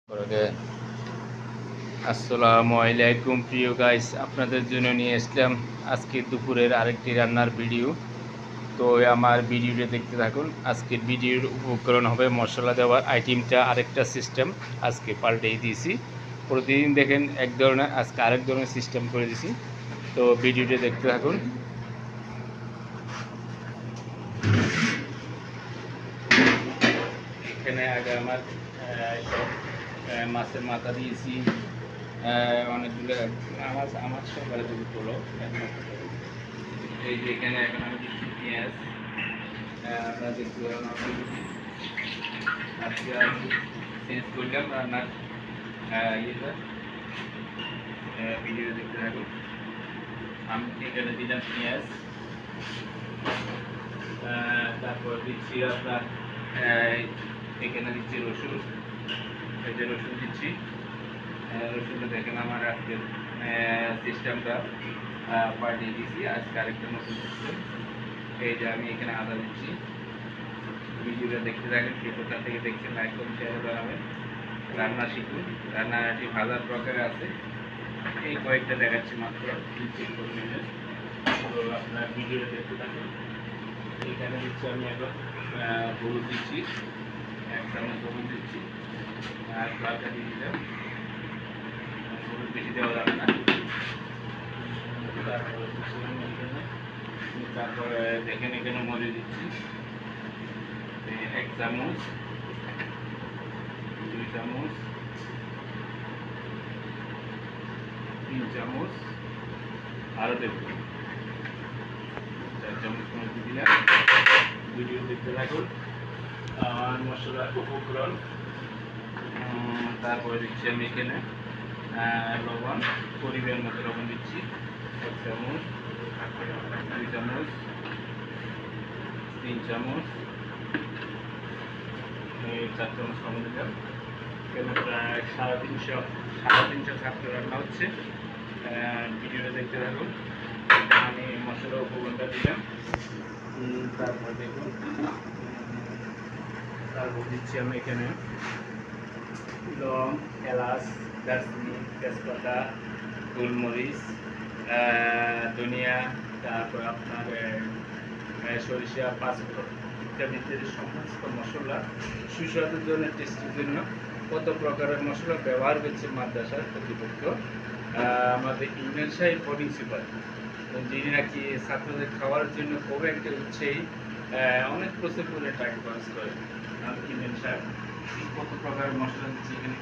ওকে, আসসালামু আলাইকুম প্রিয় গাইস, আপনাদের জন্য নিয়ে আসলাম আজকে দুপুরের আরেকটি রান্নার ভিডিও। তো আমার ভিডিওটা দেখতে থাকুন। আজকের ভিডিওর উপকরণ হবে মশলা দেওয়ার আইটেমটা আরেকটা সিস্টেম আজকে পাল্টেই দিয়েছি। প্রতিদিন দেখেন এক ধরনের, আজকে আরেক ধরনের সিস্টেম করে দিয়েছি। তো ভিডিওটা দেখতে থাকুন। এখানে আগে আমার সব মাছের মাথা দিয়েছি, অনেকগুলো আমার সকালে যদি তোলো। এই যে এখানে এখন আমি দিচ্ছি পেঁয়াজ। আপনারা দেখতে পারেন আজকে আমি চেঞ্জ করলাম রান্নার ইয়েটা। ভিডিও দেখতে থাকুন। আমি এখানে দিলাম পেঁয়াজ, তারপর দিচ্ছি আপনার এখানে দিচ্ছি রসুন। এই যে রসুন দিচ্ছি, রসুনটা দেখেন আমার আজকের সিস্টেমটা পাল্টে দিয়েছি। আজকে আরেকটা নতুন সিস্টেম। এই যে আমি এখানে আদা দিচ্ছি। ভিডিওটা দেখতে থাকেন, কে কোথা থেকে দেখছেন লাইক করুন, শেয়ার বানাবেন। রান্না শিখুন, রান্নাটি ভাজার প্রকারে আছে, এই কয়েকটা দেখাচ্ছি মাত্র। তো আপনার ভিডিওটা দেখতে থাকুন। এখানে দিচ্ছি আমি এখন হলুদ দিচ্ছি, 1 চামচ হলুদ দিচ্ছি, আর হালকা দিয়ে দিলাম। হলুদ বেশি দেওয়া যাবে না। তারপরে দেখেন এখানে মরিচ দিচ্ছি 1 চামচ, 2 চামচ, 3 চামচ, আরও দেব 4 চামচ মরিচ দিলাম। ভিডিও দেখতে থাকুন। আর মশলার উপকরণ, তারপরে দিচ্ছি আমি এখানে লবণ, পরিমাণ মতো লবণ দিচ্ছি 1 চামচ, 2 চামচ, 3 চামচ, 4 চামচ লবণ দিলাম। এখানে প্রায় 350 ছাত্র রান্না হচ্ছে। ভিডিওটা দেখতে থাকুন। আমি মশলা উপকরণটা দিলাম। তারপর দেখুন, তারপর দিচ্ছি আমি এখানে লং, এলাচ, দারচিনি, তেজপাতা, গোলমরিচ, ধনিয়া, তারপর আপনার সরিষা, পাঁচফোড়ন ইত্যাদি ইত্যাদি সমস্ত মশলা সুস্বাদুর জন্য, টেস্টের জন্য কত প্রকারের মশলা ব্যবহার করছে মাদ্রাসার কর্তৃপক্ষ, আমাদের ইউনিয়ন সাহেব বোর্ডিং সুপার, যিনি নাকি ছাত্রদের খাওয়ার জন্য খুব একটা উৎসাহী, অনেক প্রচুর করে টাকা খরচ করে। ইউনিয়ন সাহেব কত প্রকারের মশলা দিচ্ছে এখানে।